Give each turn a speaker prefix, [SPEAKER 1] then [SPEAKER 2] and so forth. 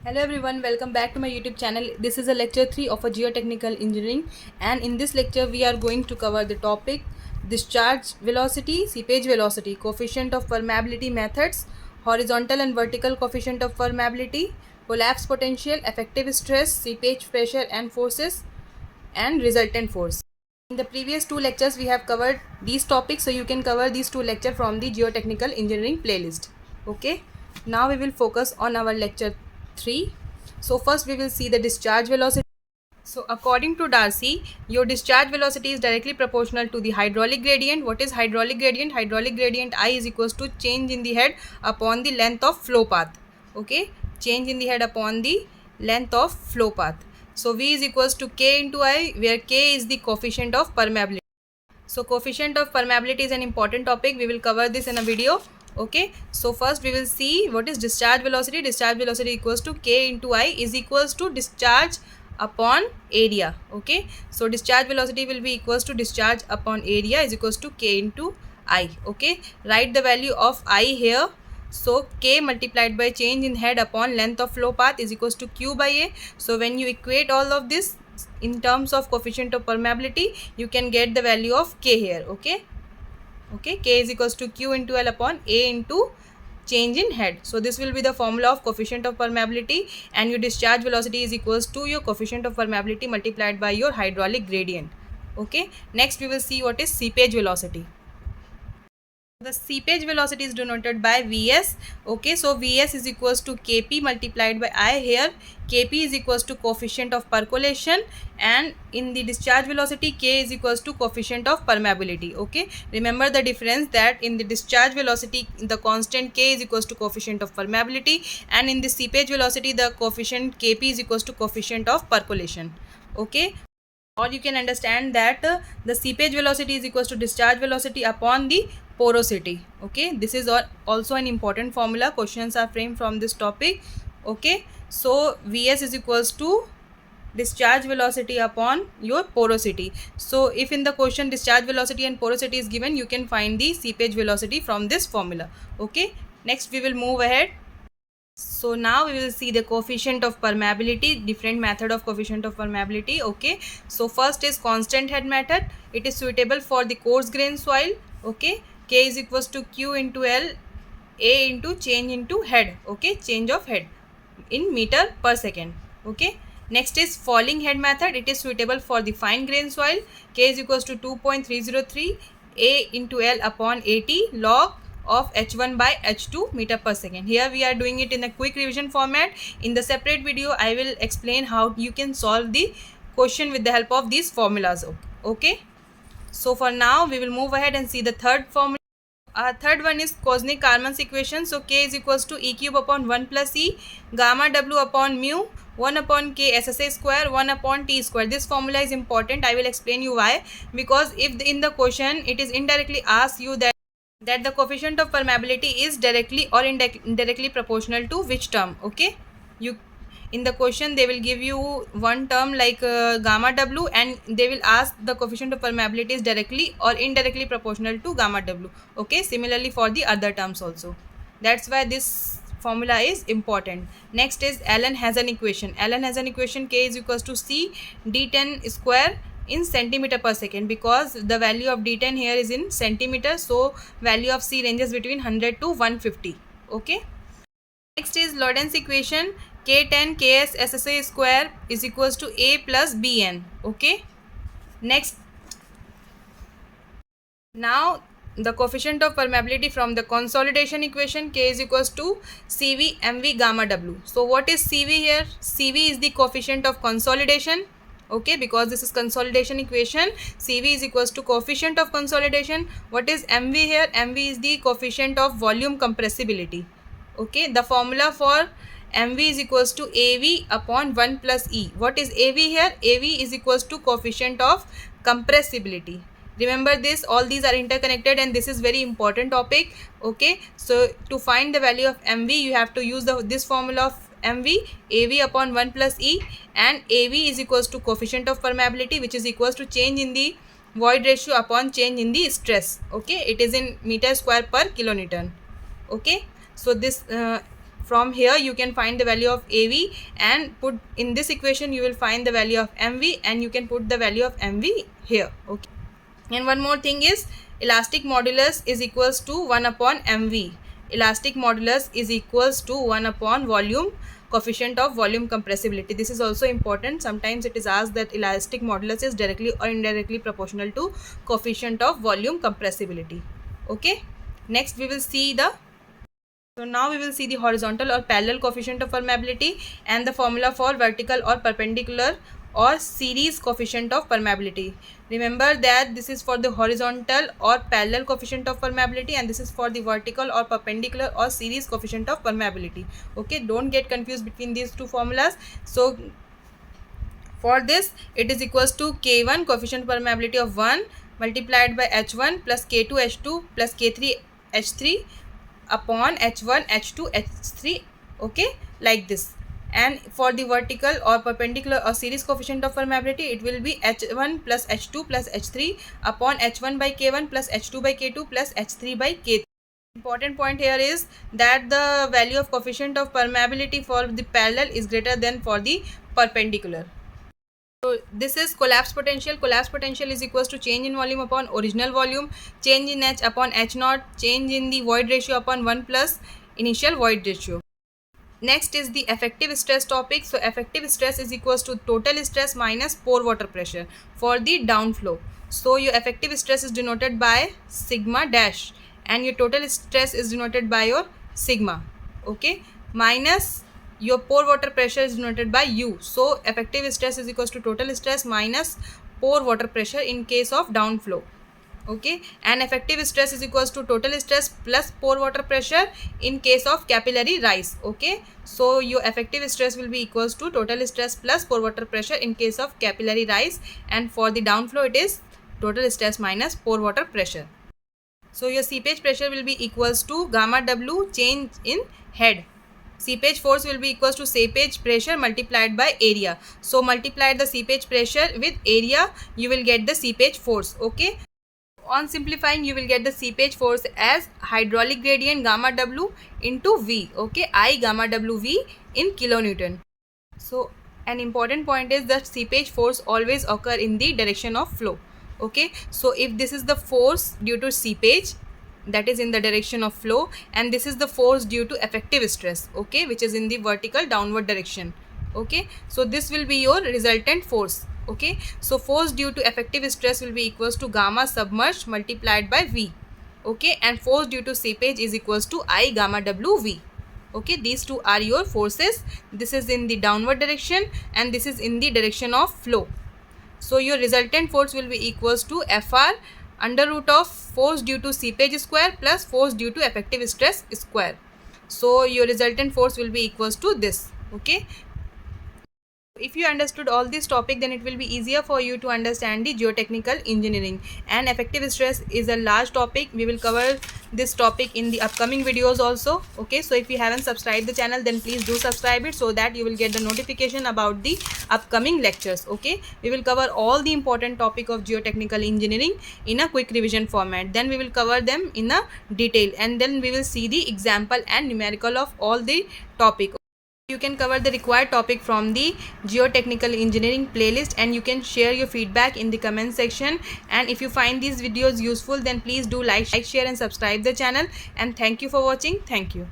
[SPEAKER 1] Hello everyone, welcome back to my YouTube channel. This is a lecture 3 of a geotechnical engineering, and in this lecture we are going to cover the topic discharge velocity, seepage velocity, coefficient of permeability methods, horizontal and vertical coefficient of permeability, collapse potential, effective stress, seepage pressure and forces, and resultant force. In the previous two lectures we have covered these topics, so you can cover these two lectures from the geotechnical engineering playlist. Okay, now we will focus on our lecture 3. So first we will see the discharge velocity. So according to Darcy, your discharge velocity is directly proportional to the hydraulic gradient. What is hydraulic gradient? Hydraulic gradient I is equals to change in the head upon the length of flow path. Okay, change in the head upon the length of flow path. So V is equals to K into I, where K is the coefficient of permeability. So coefficient of permeability is an important topic. We will cover this in a video. Okay, so first we will see what is discharge velocity. Discharge velocity equals to K into I is equals to discharge upon area. Okay, so discharge velocity will be equals to discharge upon area is equals to K into I. Okay, write the value of I here. So K multiplied by change in head upon length of flow path is equals to Q by A. So when you equate all of this in terms of coefficient of permeability, you can get the value of K here. Okay, K is equals to Q into L upon A into change in head. So this will be the formula of coefficient of permeability, and your discharge velocity is equals to your coefficient of permeability multiplied by your hydraulic gradient. Okay, next we will see what is seepage velocity. The seepage velocity is denoted by Vs. Okay, so Vs is equals to Kp multiplied by I here. Kp is equals to coefficient of percolation, and in the discharge velocity K is equals to coefficient of permeability. Okay, remember the difference that in the discharge velocity the constant K is equals to coefficient of permeability, and in the seepage velocity the coefficient Kp is equals to coefficient of percolation. Okay, or you can understand that the seepage velocity is equals to discharge velocity upon the porosity. Okay, this is also an important formula. Questions are framed from this topic. Okay, so Vs is equals to discharge velocity upon your porosity. So if in the question discharge velocity and porosity is given, you can find the seepage velocity from this formula. Okay, next we will move ahead. So now we will see the coefficient of permeability, different method of coefficient of permeability. Okay, so first is constant head method. It is suitable for the coarse grain soil. Okay, K is equals to Q into L, A into change into head. Okay, change of head in meter per second. Okay, next is falling head method. It is suitable for the fine grain soil. K is equals to 2.303 A into L upon 80 log of h1 by h2 meter per second. Here we are doing it in a quick revision format. In the separate video I will explain how you can solve the question with the help of these formulas. Okay, so for now we will move ahead and see the third formula. Third one is Koznick-Kármán's equation. So K is equals to E cube upon 1 plus E gamma W upon mu 1 upon K SSA square 1 upon T square. This formula is important. I will explain you why. Because if in the question it is indirectly asked you that the coefficient of permeability is directly or indirectly proportional to which term. Okay, you in the question they will give you one term like gamma W, and they will ask the coefficient of permeability is directly or indirectly proportional to gamma W. Okay, similarly for the other terms also. That's why this formula is important. Next is Allen has an equation. Allen has an equation. K is equals to C d10 square in centimeter per second, because the value of d10 here is in centimeter, so value of C ranges between 100 to 150. Okay, next is Lorentz equation. K10 Ks SSA square is equals to A plus Bn. Okay, next, now the coefficient of permeability from the consolidation equation. K is equals to Cv Mv gamma W. So what is Cv here? Cv is the coefficient of consolidation. Okay, because this is consolidation equation, Cv is equals to coefficient of consolidation. What is Mv here? Mv is the coefficient of volume compressibility. Okay, the formula for Mv is equals to Av upon 1 plus E. What is Av here? Av is equals to coefficient of compressibility. Remember this, all these are interconnected, and this is very important topic. Okay, so to find the value of Mv, you have to use this formula of Mv, Av upon 1 plus E, and Av is equals to coefficient of permeability, which is equals to change in the void ratio upon change in the stress. Okay, it is in meter square per kilonewton. Okay, so this from here you can find the value of AV and put in this equation. You will find the value of MV and you can put the value of MV here. Okay. And one more thing is elastic modulus is equals to 1 upon MV. Elastic modulus is equals to 1 upon volume, coefficient of volume compressibility. This is also important. Sometimes it is asked that elastic modulus is directly or indirectly proportional to coefficient of volume compressibility. Okay. Next we will see the now we will see the horizontal or parallel coefficient of permeability and the formula for vertical or perpendicular or series coefficient of permeability. Remember that this is for the horizontal or parallel coefficient of permeability and this is for the vertical or perpendicular or series coefficient of permeability. Okay, don't get confused between these two formulas. So for this it is equals to K1 coefficient permeability of 1 multiplied by H1 plus K2 H2 plus K3 H3 upon H1 H2 H3. Okay, like this. And for the vertical or perpendicular or series coefficient of permeability, it will be H1 plus H2 plus H3 upon H1 by K1 plus H2 by K2 plus H3 by K3. Important point here is that the value of coefficient of permeability for the parallel is greater than for the perpendicular. So this is collapse potential. Collapse potential is equals to change in volume upon original volume, change in H upon H naught, change in the void ratio upon 1 plus initial void ratio. Next is the effective stress topic. So effective stress is equals to total stress minus pore water pressure for the downflow. So your effective stress is denoted by sigma dash and your total stress is denoted by your sigma. Okay, minus your pore water pressure is denoted by U. So effective stress is equals to total stress minus pore water pressure in case of downflow. Okay, and effective stress is equals to total stress plus pore water pressure in case of capillary rise. Okay, so your effective stress will be equals to total stress plus pore water pressure in case of capillary rise, and for the downflow it is total stress minus pore water pressure. So your seepage pressure will be equals to gamma W change in head. Seepage force will be equals to seepage pressure multiplied by area. So multiply the seepage pressure with area, you will get the seepage force. Okay. On simplifying, you will get the seepage force as hydraulic gradient gamma W into V. Okay. I gamma W V in kilonewton. So an important point is that seepage force always occur in the direction of flow. Okay, so if this is the force due to seepage, that is in the direction of flow, and this is the force due to effective stress, okay, which is in the vertical downward direction. Okay, so this will be your resultant force. Okay, so force due to effective stress will be equals to gamma submerged multiplied by V. Okay, and force due to seepage is equals to I gamma W V. Okay, these two are your forces. This is in the downward direction and this is in the direction of flow. So your resultant force will be equals to Fr under root of force due to seepage square plus force due to effective stress square. So your resultant force will be equals to this. Okay. If you understood all this topic, then it will be easier for you to understand the geotechnical engineering. And effective stress is a large topic. We will cover this topic in the upcoming videos also. Okay, so if you haven't subscribed the channel, then please do subscribe it so that you will get the notification about the upcoming lectures. Okay, we will cover all the important topic of geotechnical engineering in a quick revision format. Then we will cover them in a detail, and then we will see the example and numerical of all the topic. You can cover the required topic from the geotechnical engineering playlist, and you can share your feedback in the comment section. And if you find these videos useful, then please do like, share and subscribe the channel. And thank you for watching. Thank you.